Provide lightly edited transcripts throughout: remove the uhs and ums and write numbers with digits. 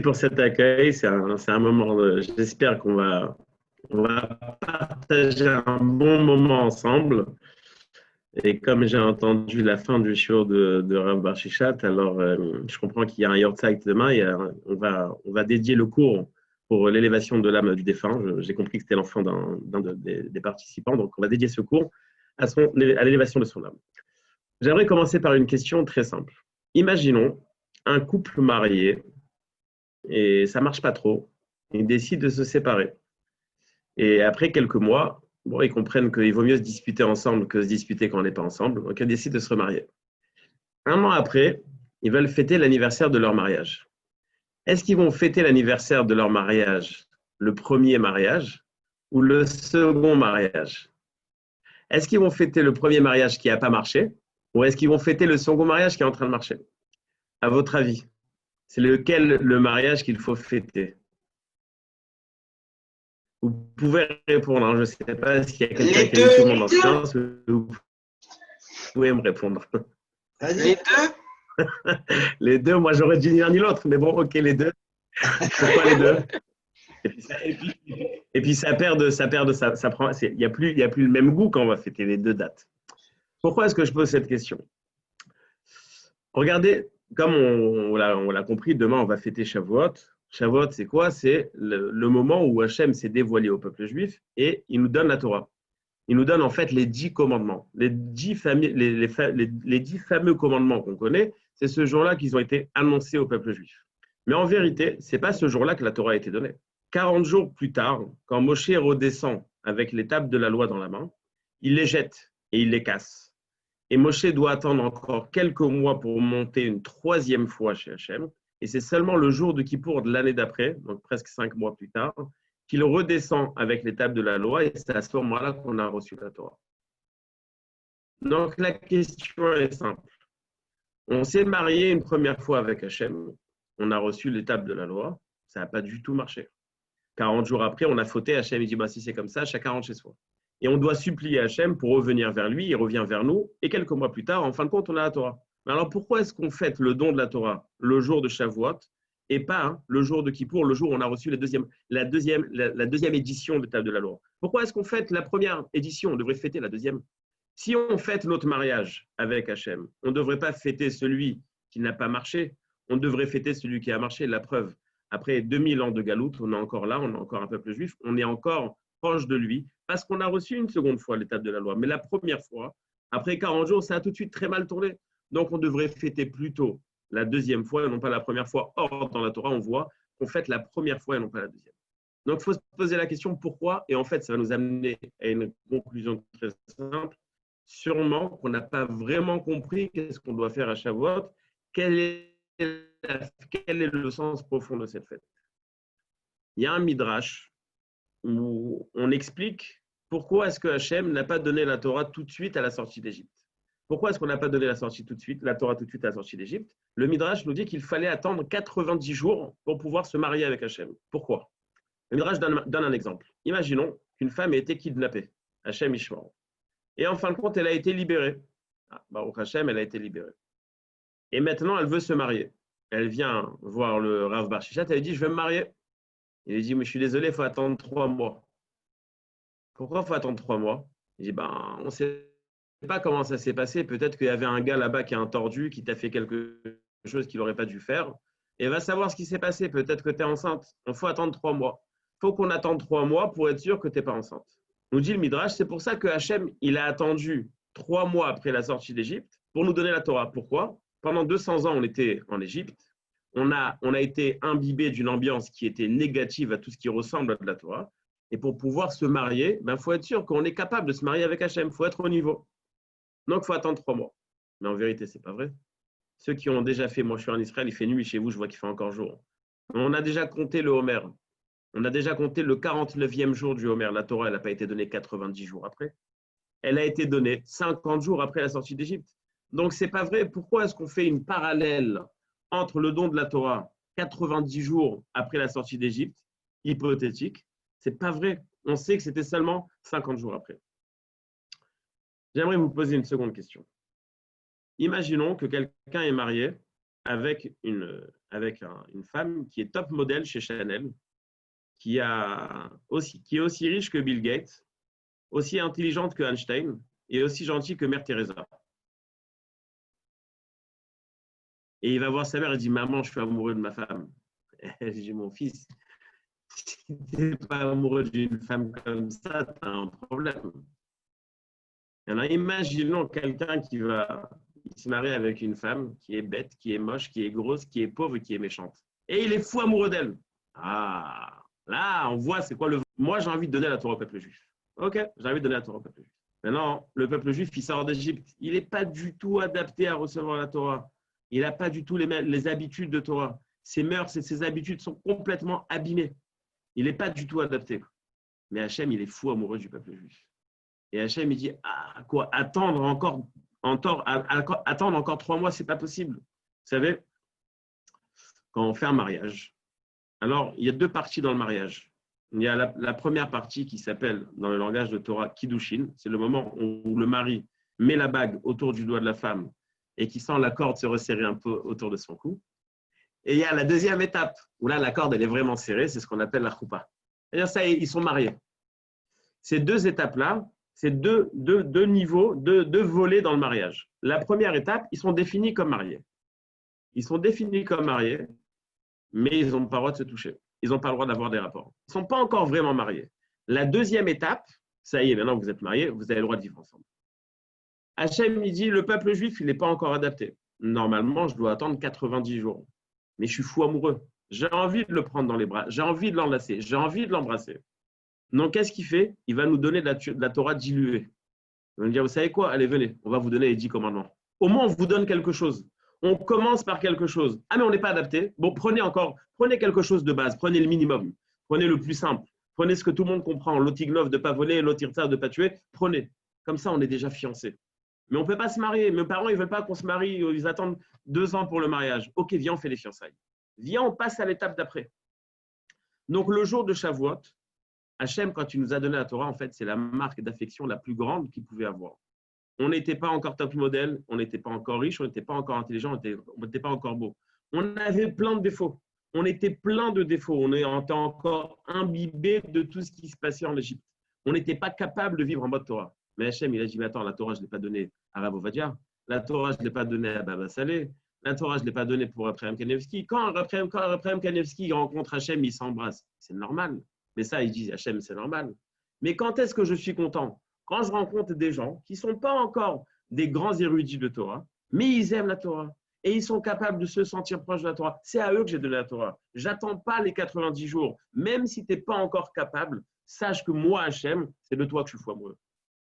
pour cet accueil. C'est un moment, j'espère on va partager un bon moment ensemble. Et comme j'ai entendu la fin du show de Rav Bar Shichat, alors je comprends qu'il y a un Yortzeit demain et on va dédier le cours pour l'élévation de l'âme du défunt. J'ai compris que c'était l'enfant des participants, donc on va dédier ce cours à l'élévation de son âme. J'aimerais commencer par une question très simple. Imaginons un couple marié et ça marche pas trop. Ils décident de se séparer. Et après quelques mois, bon, ils comprennent qu'il vaut mieux se disputer ensemble que se disputer quand on n'est pas ensemble. Donc, ils décident de se remarier. Un an après, ils veulent fêter l'anniversaire de leur mariage. Est-ce qu'ils vont fêter l'anniversaire de leur mariage, le premier mariage ou le second mariage? Est-ce qu'ils vont fêter le premier mariage qui n'a pas marché ou est-ce qu'ils vont fêter le second mariage qui est en train de marcher? À votre avis, c'est lequel le mariage qu'il faut fêter? Vous pouvez répondre, hein. Je ne sais pas s'il y a quelqu'un qui a vu tout le monde en silence. Vous pouvez me répondre. Les deux? Les deux, moi j'aurais dit ni l'un ni l'autre, mais bon, ok, les deux. Pourquoi les deux? Et puis ça prend, il n'y a plus le même goût quand on va fêter les deux dates. Pourquoi est-ce que je pose cette question? Regardez, comme on l'a compris, demain on va fêter Shavuot. Shavuot, c'est quoi? C'est le moment où Hachem s'est dévoilé au peuple juif et il nous donne la Torah. Il nous donne en fait les 10 commandements. Les 10 fameux commandements qu'on connaît, c'est ce jour-là qu'ils ont été annoncés au peuple juif. Mais en vérité, ce n'est pas ce jour-là que la Torah a été donnée. 40 jours plus tard, quand Moshe redescend avec les tables de la loi dans la main, il les jette et il les casse. Et Moshe doit attendre encore quelques mois pour monter une troisième fois chez Hachem. Et c'est seulement le jour de Kippour de l'année d'après, donc presque 5 mois plus tard, qu'il redescend avec les tables de la loi et c'est à ce moment-là qu'on a reçu la Torah. Donc la question est simple. On s'est marié une première fois avec Hachem, on a reçu les tables de la loi, ça n'a pas du tout marché. 40 jours après, on a fauté, Hachem il dit si c'est comme ça, chacun rentre chez soi. Et on doit supplier Hachem pour revenir vers lui, il revient vers nous, et quelques mois plus tard, en fin de compte, on a la Torah. Mais alors pourquoi est-ce qu'on fête le don de la Torah le jour de Shavuot et pas le jour de Kippour, le jour où on a reçu la deuxième édition de Table de la Loi? Pourquoi est-ce qu'on fête la première édition? On devrait fêter la deuxième. Si on fête notre mariage avec Hachem, on ne devrait pas fêter celui qui n'a pas marché, on devrait fêter celui qui a marché. La preuve, après 2000 ans de galoute, on est encore là, on est encore un peuple juif, on est encore proche de lui, parce qu'on a reçu une seconde fois l'étape de la loi. Mais la première fois, après 40 jours, ça a tout de suite très mal tourné. Donc, on devrait fêter plutôt la deuxième fois et non pas la première fois. Or, dans la Torah, on voit qu'on fête la première fois et non pas la deuxième. Donc, il faut se poser la question pourquoi. Et en fait, ça va nous amener à une conclusion très simple. Sûrement qu'on n'a pas vraiment compris qu'est-ce qu'on doit faire à Shavuot, quel est le sens profond de cette fête. Il y a un midrash où on explique pourquoi est-ce que Hachem n'a pas donné la Torah tout de suite à la sortie d'Égypte. Pourquoi est-ce qu'on n'a pas donné la Torah tout de suite à la sortie d'Égypte? Le midrash nous dit qu'il fallait attendre 90 jours pour pouvoir se marier avec Hachem. Pourquoi? Le midrash donne un exemple. Imaginons qu'une femme ait été kidnappée, Hachem Ishmael. Et en fin de compte, elle a été libérée. Baruch Hachem, elle a été libérée. Et maintenant, elle veut se marier. Elle vient voir le Rav Bar Shichat, elle dit, je veux me marier. Il lui dit, mais je suis désolé, il faut attendre 3 mois. Pourquoi il faut attendre 3 mois? Il dit, on ne sait pas comment ça s'est passé. Peut-être qu'il y avait un gars là-bas qui est un tordu, qui t'a fait quelque chose qu'il n'aurait pas dû faire. Et va savoir ce qui s'est passé. Peut-être que tu es enceinte. Il faut attendre 3 mois. Il faut qu'on attende 3 mois pour être sûr que tu n'es pas enceinte. Nous dit le Midrash, c'est pour ça que Hachem, il a attendu 3 mois après la sortie d'Égypte pour nous donner la Torah. Pourquoi? Pendant 200 ans, on était en Égypte. On a été imbibé d'une ambiance qui était négative à tout ce qui ressemble à de la Torah. Et pour pouvoir se marier, il faut être sûr qu'on est capable de se marier avec Hachem. Il faut être au niveau. Donc, il faut attendre 3 mois. Mais en vérité, ce n'est pas vrai. Ceux qui ont déjà fait, moi je suis en Israël, il fait nuit chez vous, je vois qu'il fait encore jour. On a déjà compté le Homer. On a déjà compté le 49e jour du Homer. La Torah, elle n'a pas été donnée 90 jours après. Elle a été donnée 50 jours après la sortie d'Égypte. Donc, ce n'est pas vrai. Pourquoi est-ce qu'on fait une parallèle entre le don de la Torah 90 jours après la sortie d'Égypte, hypothétique? Ce n'est pas vrai. On sait que c'était seulement 50 jours après. J'aimerais vous poser une seconde question. Imaginons que quelqu'un est marié une femme qui est top modèle chez Chanel, qui est aussi riche que Bill Gates, aussi intelligente que Einstein et aussi gentille que Mère Teresa. Et il va voir sa mère et dit « Maman, je suis amoureux de ma femme. » Elle dit « Mon fils, si tu n'es pas amoureux d'une femme comme ça, tu as un problème. » Alors, imaginons quelqu'un qui va se marier avec une femme qui est bête, qui est moche, qui est grosse, qui est pauvre et qui est méchante. Et il est fou amoureux d'elle. Ah, là, on voit c'est quoi le... Moi, j'ai envie de donner la Torah au peuple juif. Ok, j'ai envie de donner la Torah au peuple juif. Maintenant, le peuple juif, il sort d'Égypte. Il n'est pas du tout adapté à recevoir la Torah. Il n'a pas du tout les habitudes de Torah. Ses mœurs et ses habitudes sont complètement abîmées. Il n'est pas du tout adapté. Mais Hachem, il est fou amoureux du peuple juif. Et Hachem, il dit, ah, quoi, attendre encore 3 mois, ce n'est pas possible. Vous savez, quand on fait un mariage, alors il y a 2 parties dans le mariage. Il y a la première partie qui s'appelle, dans le langage de Torah, Kiddushin. C'est le moment où le mari met la bague autour du doigt de la femme et qui sent la corde se resserrer un peu autour de son cou. Et il y a la deuxième étape, où là, la corde, elle est vraiment serrée, c'est ce qu'on appelle la choupa. C'est-à-dire ça, ils sont mariés. Ces 2 étapes-là, c'est deux niveaux, deux volets dans le mariage. La première étape, ils sont définis comme mariés. Ils sont définis comme mariés, mais ils n'ont pas le droit de se toucher. Ils n'ont pas le droit d'avoir des rapports. Ils ne sont pas encore vraiment mariés. La deuxième étape, ça y est, maintenant vous êtes mariés, vous avez le droit de vivre ensemble. Hachem, il dit, le peuple juif, il n'est pas encore adapté. Normalement, je dois attendre 90 jours. Mais je suis fou amoureux. J'ai envie de le prendre dans les bras. J'ai envie de l'enlacer. J'ai envie de l'embrasser. Donc, qu'est-ce qu'il fait? Il va nous donner de la Torah diluée. Il va nous dire, vous savez quoi? Allez, venez, on va vous donner les 10 commandements. Au moins, on vous donne quelque chose. On commence par quelque chose. Ah, mais on n'est pas adapté. Bon, prenez quelque chose de base. Prenez le minimum. Prenez le plus simple. Prenez ce que tout le monde comprend. L'otignov de ne pas voler, l'otirtsa de ne pas tuer. Prenez. Comme ça, on est déjà fiancés. Mais on ne peut pas se marier. Mes parents, ils ne veulent pas qu'on se marie. Ils attendent 2 ans pour le mariage. Ok, viens, on fait les fiançailles. Viens, on passe à l'étape d'après. Donc, le jour de Shavuot, Hachem, quand il nous a donné la Torah, en fait, c'est la marque d'affection la plus grande qu'il pouvait avoir. On n'était pas encore top modèle, on n'était pas encore riche, on n'était pas encore intelligent, on n'était pas encore beau. On avait plein de défauts. On était plein de défauts. On était encore imbibé de tout ce qui se passait en Égypte. On n'était pas capable de vivre en mode Torah. Mais Hachem, il a dit, mais attends, la Torah, je ne l'ai pas donnée à Rav Ovadia. La Torah, je ne l'ai pas donnée à Baba Saleh. La Torah, je ne l'ai pas donnée pour Raphaël Kanevski. Quand Raphaël Kanevski rencontre Hachem, il s'embrasse. C'est normal. Mais ça, il dit, Hachem, c'est normal. Mais quand est-ce que je suis content? Quand je rencontre des gens qui ne sont pas encore des grands érudits de Torah, mais ils aiment la Torah et ils sont capables de se sentir proches de la Torah. C'est à eux que j'ai donné la Torah. Je n'attends pas les 90 jours. Même si tu n'es pas encore capable, sache que moi, Hachem, c'est de toi que je suis fou amoureux.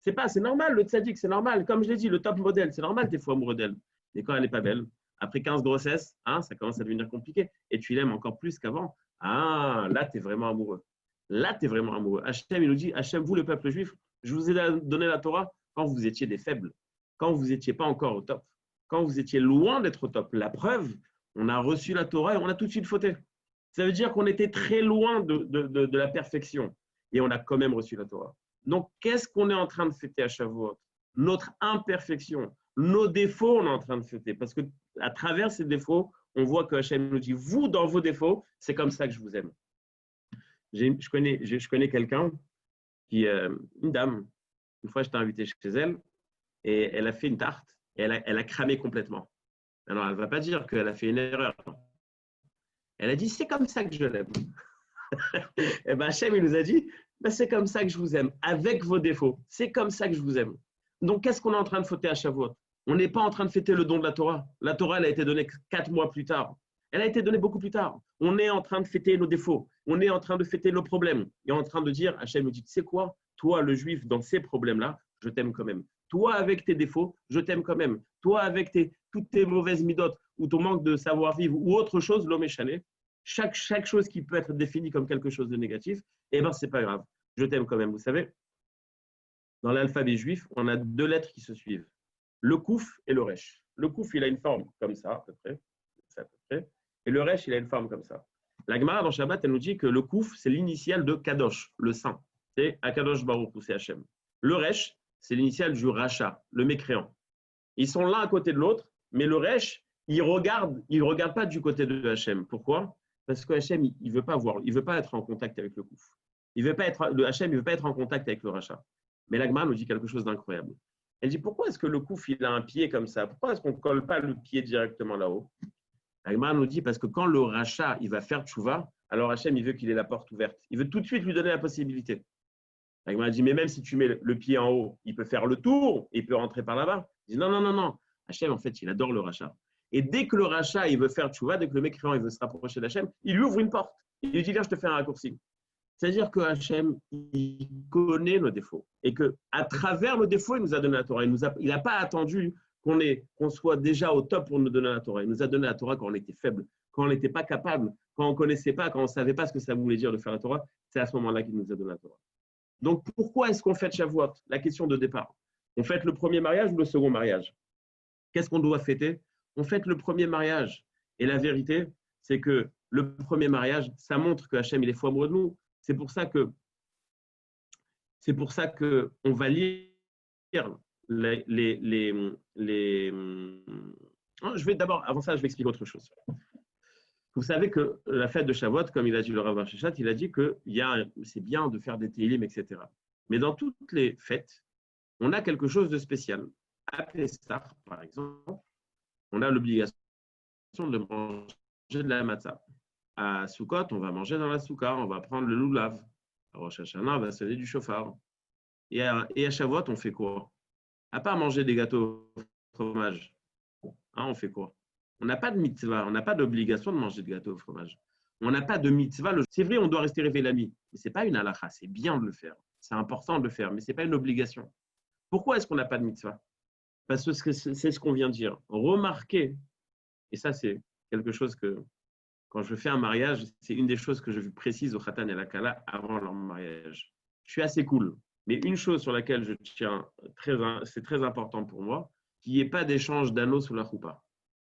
C'est normal, le tzaddik, c'est normal. Comme je l'ai dit, le top modèle, c'est normal que tu es fou amoureux d'elle. Mais quand elle n'est pas belle, après 15 grossesses, ça commence à devenir compliqué. Et tu l'aimes encore plus qu'avant. Là, tu es vraiment amoureux. Là, tu es vraiment amoureux. Hachem, il nous dit, Hachem, vous, le peuple juif, je vous ai donné la Torah quand vous étiez des faibles, quand vous n'étiez pas encore au top, quand vous étiez loin d'être au top. La preuve, on a reçu la Torah et on a tout de suite fauté. Ça veut dire qu'on était très loin de la perfection et on a quand même reçu la Torah. Donc, qu'est-ce qu'on est en train de fêter à Shavuot? Notre imperfection, nos défauts, on est en train de fêter. Parce qu'à travers ces défauts, on voit que Hachem nous dit, vous, dans vos défauts, c'est comme ça que je vous aime. Je connais quelqu'un une dame, une fois j'étais invité chez elle et elle a fait une tarte et elle a cramé complètement. Alors elle ne va pas dire qu'elle a fait une erreur. Elle a dit c'est comme ça que je l'aime. Et bien Hachem il nous a dit c'est comme ça que je vous aime, avec vos défauts. C'est comme ça que je vous aime. Donc qu'est-ce qu'on est en train de fêter à Shavuot? On n'est pas en train de fêter le don de la Torah. La Torah elle a été donnée 4 mois plus tard. Elle a été donnée beaucoup plus tard. On est en train de fêter nos défauts. On est en train de fêter nos problèmes. Et en train de dire, Hachem nous dit, tu sais quoi? Toi, le juif, dans ces problèmes-là, je t'aime quand même. Toi, avec tes défauts, je t'aime quand même. Toi, avec toutes tes mauvaises midotes ou ton manque de savoir-vivre ou autre chose, l'homme est chané. Chaque chose qui peut être définie comme quelque chose de négatif, eh bien, c'est pas grave. Je t'aime quand même. Vous savez, dans l'alphabet juif, on a 2 lettres qui se suivent. Le kouf et le resh. Le kouf, il a une forme comme ça, à peu près. Et le resh, il a une forme comme ça. La Gemara dans Shabbat, elle nous dit que le kouf, c'est l'initiale de Kadosh, le saint. C'est Akadosh Baruch Hu, c'est Hachem. Le resh, c'est l'initiale du rachat, le mécréant. Ils sont l'un à côté de l'autre, mais le resh, il regarde pas du côté de Hachem. Pourquoi? Parce que Hachem, il veut pas voir, il veut pas être en contact avec le Kouf. Hachem, il veut pas être en contact avec le rachat. Mais l'Agma nous dit quelque chose d'incroyable. Elle dit, pourquoi est-ce que le Kouf, il a un pied comme ça? Pourquoi est-ce qu'on ne colle pas le pied directement là-haut? L'Agma nous dit, parce que quand le rachat, il va faire tchouva, alors Hachem, il veut qu'il ait la porte ouverte. Il veut tout de suite lui donner la possibilité. L'Agma dit, mais même si tu mets le pied en haut, il peut faire le tour et il peut rentrer par là-bas. Il dit, non, non, non, non. Hachem, en fait, il adore le rachat. Et dès que le rachat, il veut faire tchouva, dès que le mécréant, il veut se rapprocher d'Hachem, il lui ouvre une porte. Il lui dit, viens, je te fais un raccourci. C'est-à-dire que Hachem, il connaît nos défauts. Et qu'à travers nos défauts, il nous a donné la Torah. Il n'a pas attendu qu'on soit déjà au top pour nous donner la Torah. Il nous a donné la Torah quand on était faible, quand on n'était pas capable, quand on ne connaissait pas, quand on ne savait pas ce que ça voulait dire de faire la Torah. C'est à ce moment-là qu'il nous a donné la Torah. Donc, pourquoi est-ce qu'on fête Shavuot? La question de départ. On fête le premier mariage ou le second mariage? Qu'est-ce qu'on doit fêter? On fête le premier mariage. Et la vérité, c'est que le premier mariage, ça montre que Hachem, il est fou amoureux de nous. C'est pour ça que on va lire Je vais d'abord, avant ça, je vais expliquer autre chose. Vous savez que la fête de Shavuot, comme il a dit le Rav Shechat, il a dit que c'est bien de faire des télim, etc. Mais dans toutes les fêtes, on a quelque chose de spécial. À Pessah, par exemple, on a l'obligation de manger de la matzah. À Sukkot, on va manger dans la soukha, on va prendre le loulav. À Rosh Hashanah, on va sonner du chauffard. Et à Shavuot, on fait quoi? À part manger des gâteaux au fromage, on fait quoi? On n'a pas de mitzvah, on n'a pas d'obligation de manger de gâteau au fromage. On n'a pas de mitzvah. C'est vrai, on doit rester réveillé la nuit, mais ce n'est pas une halakha, c'est bien de le faire. C'est important de le faire, mais ce n'est pas une obligation. Pourquoi est-ce qu'on n'a pas de mitzvah? Parce que c'est ce qu'on vient de dire. Remarquez, et ça c'est quelque chose que, quand je fais un mariage, c'est une des choses que je précise au Khatan et à la Kala avant leur mariage. Je suis assez cool, mais une chose sur laquelle je tiens, c'est très important pour moi, qu'il n'y ait pas d'échange d'anneaux sous la choupa.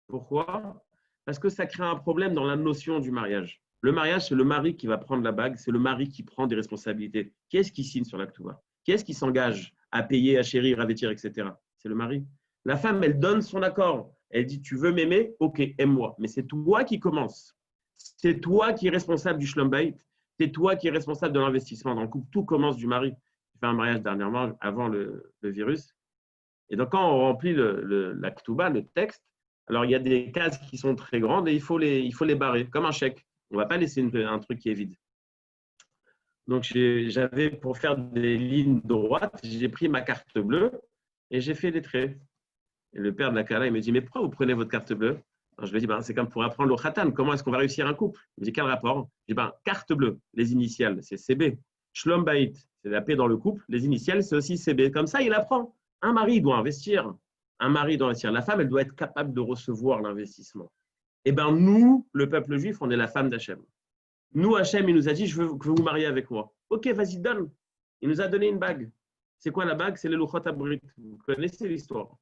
Pourquoi? Parce que ça crée un problème dans la notion du mariage. Le mariage, c'est le mari qui va prendre la bague, c'est le mari qui prend des responsabilités. Qui est-ce qui signe sur la Ketouba? Qui est-ce qui s'engage à payer, à chérir, à vêtir, etc.? C'est le mari. La femme, elle donne son accord. Elle dit, tu veux m'aimer? Ok, aime-moi. Mais c'est toi qui commences. C'est toi qui es responsable du shlom bayit. C'est toi qui es responsable de l'investissement dans le couple. Tout commence du mari. J'ai fait un mariage dernièrement, avant le virus. Et donc, quand on remplit la Ketouba, le texte, alors il y a des cases qui sont très grandes et il faut les barrer, comme un chèque. On ne va pas laisser un truc qui est vide. Donc, j'avais, pour faire des lignes droites, j'ai pris ma carte bleue et j'ai fait des traits. Et le père de la Kala, il me dit, mais pourquoi vous prenez votre carte bleue? Alors, je lui ai dit, c'est comme pour apprendre le Khatan. Comment est-ce qu'on va réussir un couple? Il me dit, quel rapport? Je dis, carte bleue, les initiales, c'est CB. Shlom Bayit, c'est la paix dans le couple. Les initiales, c'est aussi CB. Comme ça, il apprend. Un mari doit investir. Un mari doit investir. La femme, elle doit être capable de recevoir l'investissement. Eh bien, nous, le peuple juif, on est la femme d'Hachem. Nous, Hachem, il nous a dit, je veux que vous mariez avec moi. Ok, vas-y, donne. Il nous a donné une bague. C'est quoi la bague? C'est le Luchot Abrit. Vous connaissez l'histoire.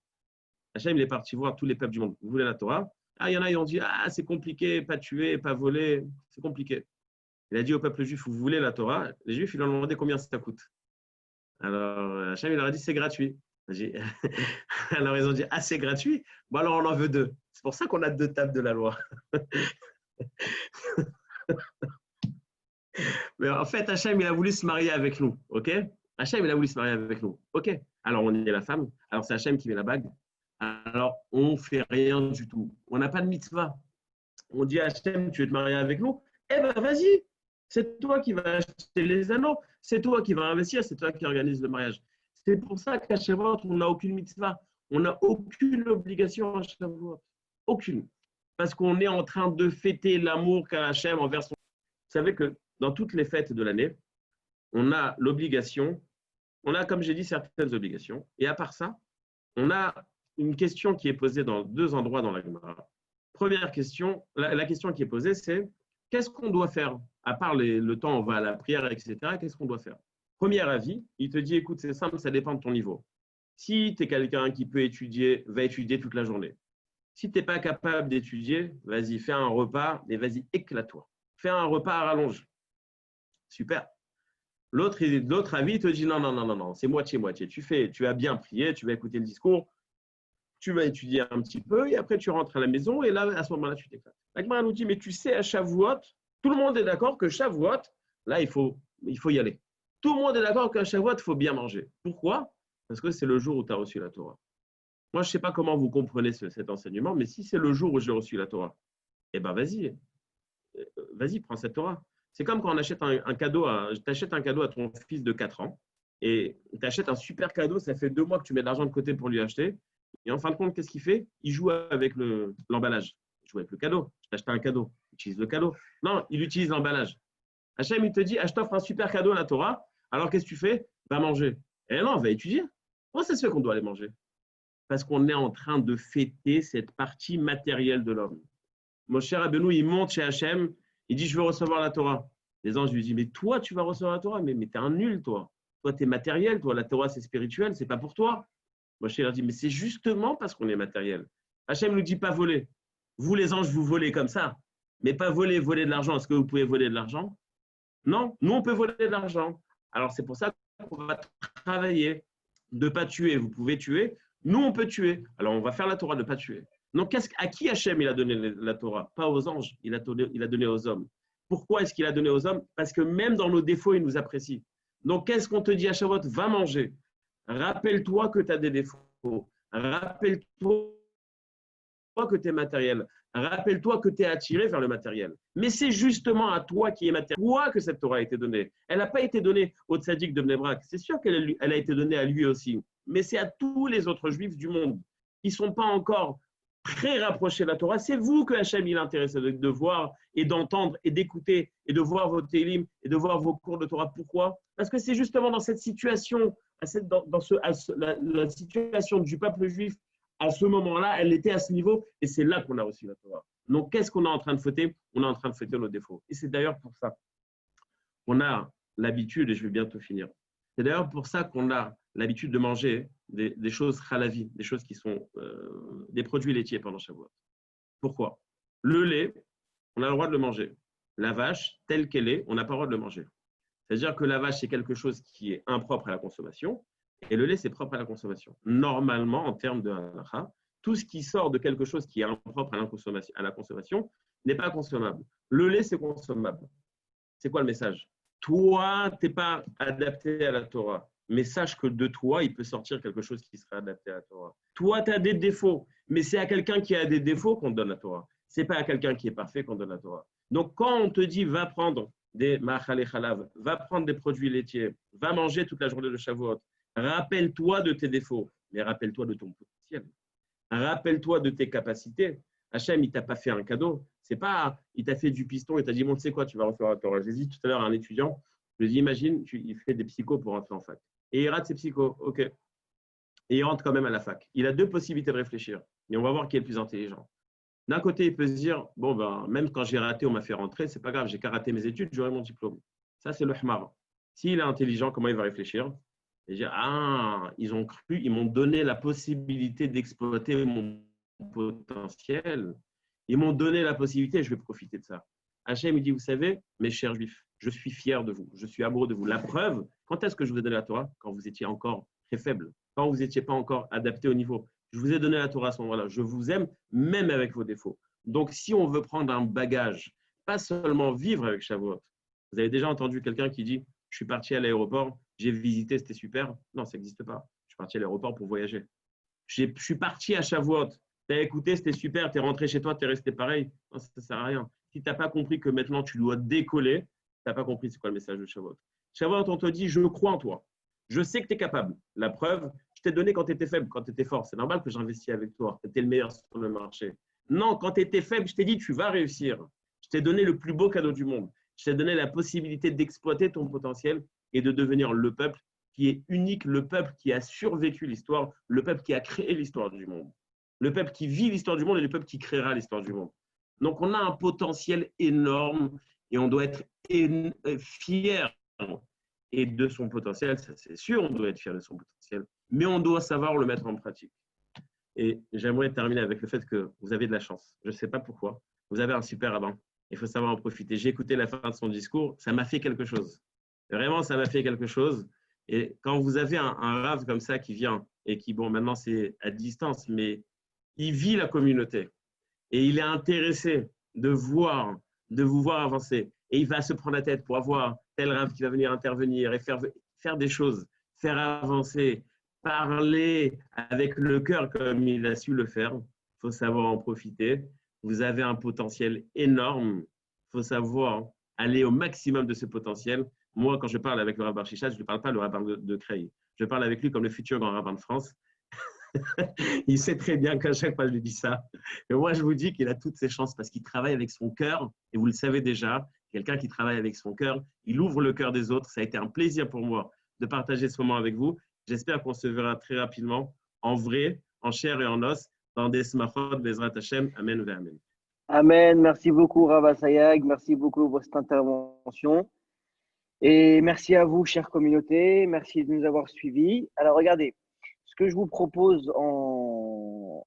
Hachem, il est parti voir tous les peuples du monde. Vous voulez la Torah? Il y en a, ils ont dit, c'est compliqué, pas tuer, pas voler. C'est compliqué. Il a dit au peuple juif, vous voulez la Torah? Les juifs, ils lui ont demandé combien ça coûte. Alors, Hachem, il leur a dit, c'est gratuit. Alors, ils ont dit, c'est gratuit? Bon, alors, on en veut 2. C'est pour ça qu'on a 2 tables de la loi. Mais en fait, Hachem, il a voulu se marier avec nous. OK? Hachem, il a voulu se marier avec nous. OK? Alors, on est la femme. Alors, c'est Hachem qui met la bague. Alors, on ne fait rien du tout. On n'a pas de mitzvah. On dit à Hachem, tu veux te marier avec nous? Eh bien, vas-y. C'est toi qui vas acheter les anneaux. C'est toi qui vas investir. C'est toi qui organise le mariage. C'est pour ça qu'à Shavuot, on n'a aucune mitzvah. On n'a aucune obligation à Shavuot. Aucune. Parce qu'on est en train de fêter l'amour qu'a Hachem envers son. Vous savez que dans toutes les fêtes de l'année, on a l'obligation, on a, comme j'ai dit, certaines obligations. Et à part ça, on a une question qui est posée dans 2 endroits dans la Gemara. Première question, la question qui est posée, c'est qu'est-ce qu'on doit faire? À part le temps, on va à la prière, etc. Qu'est-ce qu'on doit faire? Premier avis, il te dit, écoute, c'est simple, ça dépend de ton niveau. Si tu es quelqu'un qui peut étudier, va étudier toute la journée. Si tu n'es pas capable d'étudier, vas-y, fais un repas et vas-y, éclate-toi. Fais un repas à rallonge. Super. L'autre avis te dit, non, c'est moitié-moitié. Tu as bien prié, tu vas écouter le discours. tu vas étudier un petit peu et après tu rentres à la maison et là, à ce moment-là, tu t'éclates. La Gemara nous dit, mais tu sais, à Shavuot, tout le monde est d'accord que Shavuot, là, il faut y aller. Tout le monde est d'accord qu'à Shavuot, il faut bien manger. Pourquoi? Parce que c'est le jour où tu as reçu la Torah. Moi, je ne sais pas comment vous comprenez cet enseignement, mais si c'est le jour où j'ai reçu la Torah, eh bien, vas-y, prends cette Torah. C'est comme quand on achète un cadeau, tu achètes un cadeau à ton fils de 4 ans et tu achètes un super cadeau, ça fait 2 mois que tu mets de l'argent de côté pour lui acheter. Et en fin de compte, qu'est-ce qu'il fait? Il joue avec l'emballage. Il joue avec le cadeau. Tu achètes un cadeau, il utilise le cadeau. Non, il utilise l'emballage. Hachem, il te dit, je t'offre un super cadeau à la Torah. Alors, qu'est-ce que tu fais? Va manger. Eh non, va étudier. Comment ça se fait qu'on doit aller manger? Parce qu'on est en train de fêter cette partie matérielle de l'homme. Mon cher Rabbeinu, il monte chez Hachem, il dit, je veux recevoir la Torah. Les anges lui disent, mais toi, tu vas recevoir la Torah, mais tu es un nul, toi. Toi, tu es matériel, toi, la Torah, c'est spirituel, c'est pas pour toi. Moshe leur dit, mais c'est justement parce qu'on est matériel. Hachem ne nous dit pas voler. Vous, les anges, vous volez comme ça, mais pas voler de l'argent. Est-ce que vous pouvez voler de l'argent? Non, nous, on peut voler de l'argent. Alors, c'est pour ça qu'on va travailler de ne pas tuer. Vous pouvez tuer. Nous, on peut tuer. Alors, on va faire la Torah de ne pas tuer. Donc, à qui Hachem il a donné la Torah? Pas aux anges, il a donné aux hommes. Pourquoi est-ce qu'il a donné aux hommes? Parce que même dans nos défauts, il nous apprécie. Donc, qu'est-ce qu'on te dit à Shavuot? Va manger. Rappelle-toi que tu as des défauts. Rappelle-toi que tu es matériel. Rappelle-toi que tu es attiré vers le matériel. Mais c'est justement à toi qui est matériel, toi que cette Torah a été donnée. Elle n'a pas été donnée au tzaddik de Bnei Brak. C'est sûr qu'elle a été donnée à lui aussi. Mais c'est à tous les autres juifs du monde qui ne sont pas encore très rapprochés de la Torah. C'est vous que Hachem il est intéressé de voir et d'entendre et d'écouter et de voir vos télim et de voir vos cours de Torah. Pourquoi? Parce que c'est justement dans cette situation, la situation du peuple juif, à ce moment-là, elle était à ce niveau et c'est là qu'on a reçu la Torah. Donc, qu'est-ce qu'on est en train de fêter? On est en train de fêter nos défauts. Et c'est d'ailleurs pour ça qu'on a l'habitude, et je vais bientôt finir, c'est d'ailleurs pour ça qu'on a l'habitude de manger des choses halavi, des choses qui sont des produits laitiers pendant Shavuot. Pourquoi? Le lait, on a le droit de le manger. La vache, telle qu'elle est, on n'a pas le droit de le manger. C'est-à-dire que la vache, c'est quelque chose qui est impropre à la consommation et le lait, c'est propre à la consommation. Normalement, en termes de halakha, tout ce qui sort de quelque chose qui est impropre à la consommation n'est pas consommable. Le lait, c'est consommable. C'est quoi le message? Toi, tu n'es pas adapté à la Torah, mais sache que de toi, il peut sortir quelque chose qui sera adapté à la Torah. Toi, tu as des défauts, mais c'est à quelqu'un qui a des défauts qu'on donne la Torah. Ce n'est pas à quelqu'un qui est parfait qu'on donne la Torah. Donc, quand on te dit, va prendre des ma'achal chalav, va prendre des produits laitiers, va manger toute la journée de Shavuot, rappelle-toi de tes défauts, mais rappelle-toi de ton potentiel. Rappelle-toi de tes capacités. Hachem, il ne t'a pas fait un cadeau. C'est pas, il t'a fait du piston et t'a dit, bon, tu sais quoi, tu vas recevoir la Torah. J'ai dit tout à l'heure à un étudiant, je lui ai dit, imagine, il fait des psychos pour rentrer en fac. Et il rate ses psychos, ok. Et il rentre quand même à la fac. Il a 2 possibilités de réfléchir. Mais on va voir qui est le plus intelligent. D'un côté, il peut se dire, bon, ben, même quand j'ai raté, on m'a fait rentrer, c'est pas grave, j'ai qu'à rater mes études, j'aurai mon diplôme. Ça, c'est le hmar. S'il est intelligent, comment il va réfléchir? Et dire, ils ont cru, ils m'ont donné la possibilité d'exploiter mon potentiel. Ils m'ont donné la possibilité, je vais profiter de ça. Hachem, il dit, vous savez, mes chers juifs, je suis fier de vous, je suis amoureux de vous. La preuve, quand est-ce que je vous ai donné la Torah? Quand vous étiez encore très faible, quand vous n'étiez pas encore adapté au niveau. Je vous ai donné la Torah à ce moment-là. Je vous aime, même avec vos défauts. Donc, si on veut prendre un bagage, pas seulement vivre avec Shavuot. Vous avez déjà entendu quelqu'un qui dit, je suis parti à l'aéroport, j'ai visité, c'était super. Non, ça n'existe pas. Je suis parti à l'aéroport pour voyager. Je suis parti à Shavuot. Tu as écouté, c'était super, tu es rentré chez toi, tu es resté pareil. Non, ça ne sert à rien. Si tu n'as pas compris que maintenant tu dois décoller, tu n'as pas compris c'est quoi le message de Shavuot. Shavuot, on te dit, je crois en toi. Je sais que tu es capable. La preuve, je t'ai donné quand tu étais faible, quand tu étais fort. C'est normal que j'investis avec toi. Tu étais le meilleur sur le marché. Non, quand tu étais faible, je t'ai dit, tu vas réussir. Je t'ai donné le plus beau cadeau du monde. Je t'ai donné la possibilité d'exploiter ton potentiel et de devenir le peuple qui est unique, le peuple qui a survécu l'histoire, le peuple qui a créé l'histoire du monde, le peuple qui vit l'histoire du monde et le peuple qui créera l'histoire du monde. Donc, on a un potentiel énorme et on doit être fier et de son potentiel, ça c'est sûr, on doit être fier de son potentiel, mais on doit savoir le mettre en pratique. Et j'aimerais terminer avec le fait que vous avez de la chance. Je ne sais pas pourquoi. Vous avez un super rabbin. Il faut savoir en profiter. J'ai écouté la fin de son discours. Ça m'a fait quelque chose. Vraiment, ça m'a fait quelque chose. Et quand vous avez un rave comme ça qui vient et qui, bon, maintenant c'est à distance, mais il vit la communauté et il est intéressé de vous voir avancer. Et il va se prendre la tête pour avoir tel Rav qui va venir intervenir et faire des choses, faire avancer, parler avec le cœur comme il a su le faire. Il faut savoir en profiter. Vous avez un potentiel énorme. Il faut savoir aller au maximum de ce potentiel. Moi, quand je parle avec le rabbin Chichat, je ne parle pas le rabbin de Creil. Je parle avec lui comme le futur grand rabbin de France. Il sait très bien qu'à chaque fois, je lui dis ça. Et moi, je vous dis qu'il a toutes ses chances parce qu'il travaille avec son cœur. Et vous le savez déjà, quelqu'un qui travaille avec son cœur, il ouvre le cœur des autres. Ça a été un plaisir pour moi de partager ce moment avec vous. J'espère qu'on se verra très rapidement, en vrai, en chair et en os, dans des smachot, Bezrat Hashem. Amen ve Amen. Amen. Merci beaucoup, Rav Assayag. Merci beaucoup pour cette intervention. Et merci à vous, chère communauté. Merci de nous avoir suivis. Alors, regardez, ce que je vous propose en